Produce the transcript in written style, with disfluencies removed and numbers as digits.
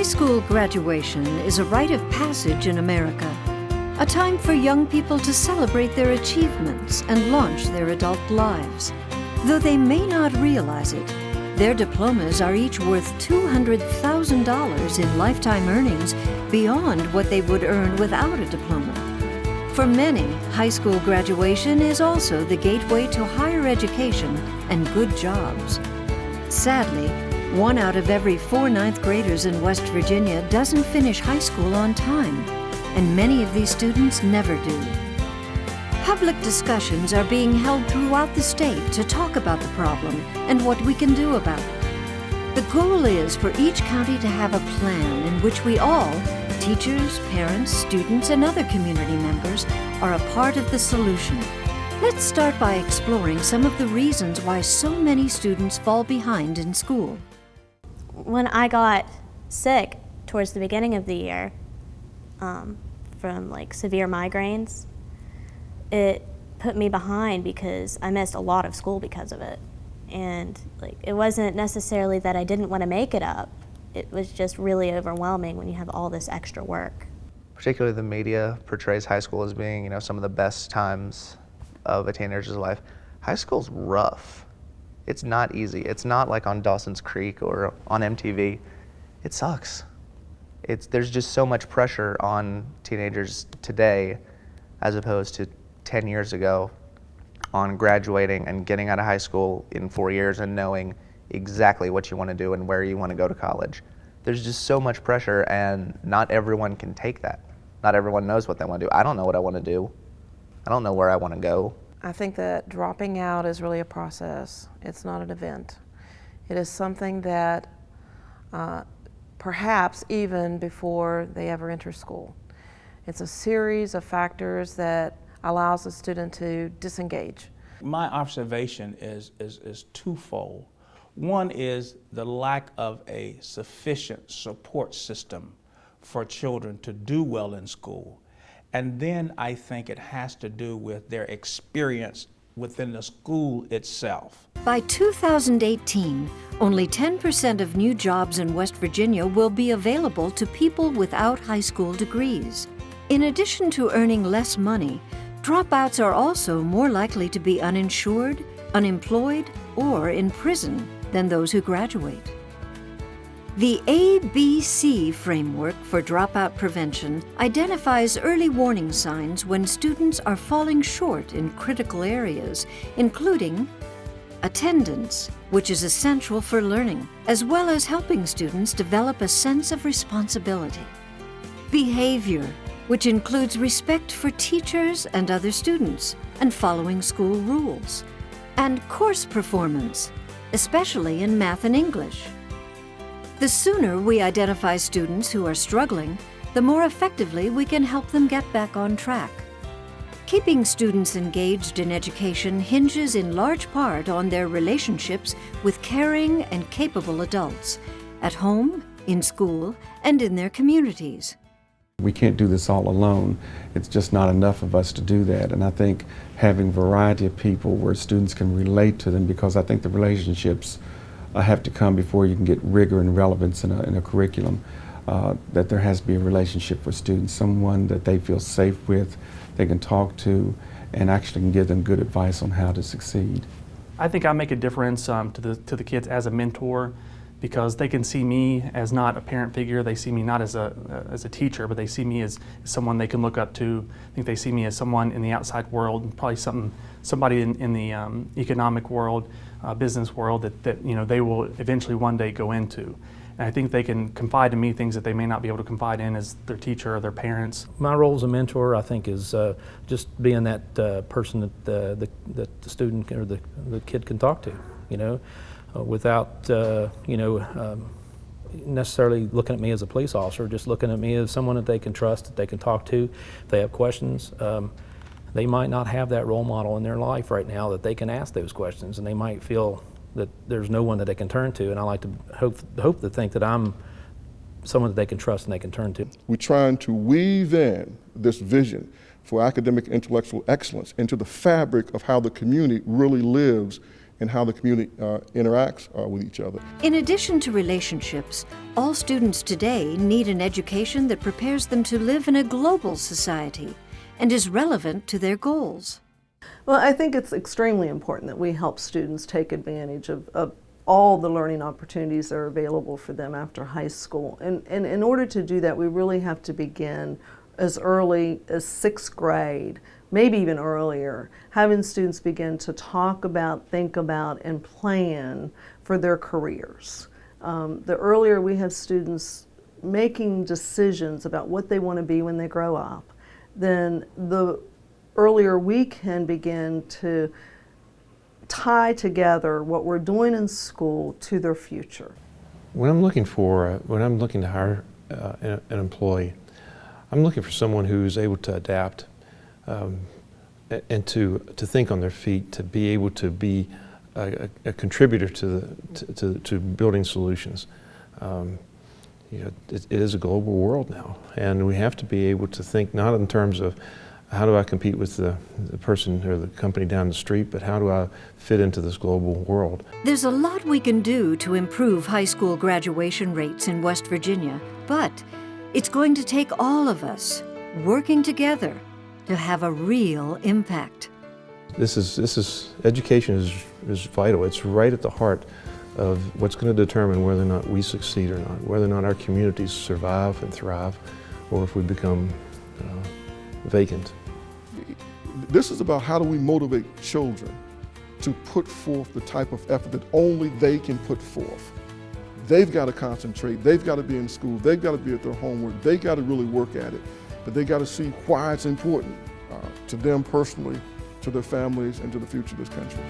High school graduation is a rite of passage in America, a time for young people to celebrate their achievements and launch their adult lives. Though they may not realize it, their diplomas are each worth $200,000 in lifetime earnings beyond what they would earn without a diploma. For many, high school graduation is also the gateway to higher education and good jobs. Sadly, 1 out of every 4 ninth graders in West Virginia doesn't finish high school on time, and many of these students never do. Public discussions are being held throughout the state to talk about the problem and what we can do about it. The goal is for each county to have a plan in which we all, teachers, parents, students, and other community members, are a part of the solution. Let's start by exploring some of the reasons why so many students fall behind in school. When I got sick towards the beginning of the year from like severe migraines, it put me behind because I missed a lot of school because of it. And like, it wasn't necessarily that I didn't want to make it up. It was just really overwhelming when you have all this extra work. Particularly the media portrays high school as being, some of the best times of a teenager's life. High school's rough. It's not easy. It's not like on Dawson's Creek or on MTV. It sucks. There's just so much pressure on teenagers today as opposed to 10 years ago on graduating and getting out of high school in 4 years and knowing exactly what you want to do and where you want to go to college. There's just so much pressure, and not everyone can take that. Not everyone knows what they want to do. I don't know what I want to do. I don't know where I want to go. I think that dropping out is really a process. It's not an event. It is something that perhaps even before they ever enter school. It's a series of factors that allows the student to disengage. My observation is twofold. One is the lack of a sufficient support system for children to do well in school. And then I think it has to do with their experience within the school itself. By 2018, only 10% of new jobs in West Virginia will be available to people without high school degrees. In addition to earning less money, dropouts are also more likely to be uninsured, unemployed, or in prison than those who graduate. The ABC framework for dropout prevention identifies early warning signs when students are falling short in critical areas, including attendance, which is essential for learning, as well as helping students develop a sense of responsibility. Behavior, which includes respect for teachers and other students, and following school rules. And course performance, especially in math and English. The sooner we identify students who are struggling, the more effectively we can help them get back on track. Keeping students engaged in education hinges in large part on their relationships with caring and capable adults, at home, in school, and in their communities. We can't do this all alone. It's just not enough of us to do that. And I think having variety of people where students can relate to them, because I think the relationships have to come before you can get rigor and relevance in a curriculum, that there has to be a relationship with students, someone that they feel safe with, they can talk to, and actually can give them good advice on how to succeed. I think I make a difference to the kids as a mentor, because they can see me as not a parent figure. They see me not as a teacher, but they see me as someone they can look up to. I think they see me as someone in the outside world, probably somebody in the economic world, business world that they will eventually one day go into. And I think they can confide in me things that they may not be able to confide in as their teacher or their parents. My role as a mentor, I think, is just being that person that the student or the kid can talk to, without necessarily looking at me as a police officer, just looking at me as someone that they can trust, that they can talk to. If they have questions, they might not have that role model in their life right now that they can ask those questions, and they might feel that there's no one that they can turn to. And I like to hope to think that I'm someone that they can trust and they can turn to. We're trying to weave in this vision for academic intellectual excellence into the fabric of how the community really lives and how the community interacts with each other. In addition to relationships, all students today need an education that prepares them to live in a global society and is relevant to their goals. Well, I think it's extremely important that we help students take advantage of all the learning opportunities that are available for them after high school. And in order to do that, we really have to begin as early as 6th grade, maybe even earlier, having students begin to talk about, think about, and plan for their careers. The earlier we have students making decisions about what they want to be when they grow up, then the earlier we can begin to tie together what we're doing in school to their future. When I'm looking to hire an employee, I'm looking for someone who's able to adapt and to think on their feet, to be able to be a contributor to building solutions. It is a global world now, and we have to be able to think not in terms of how do I compete with the person or the company down the street, but how do I fit into this global world? There's a lot we can do to improve high school graduation rates in West Virginia, but it's going to take all of us working together to have a real impact. Education is vital. It's right at the heart of what's going to determine whether or not we succeed or not, whether or not our communities survive and thrive, or if we become vacant. This is about how do we motivate children to put forth the type of effort that only they can put forth. They've got to concentrate, they've got to be in school, they've got to be at their homework, they've got to really work at it, but they've got to see why it's important to them personally, to their families, and to the future of this country.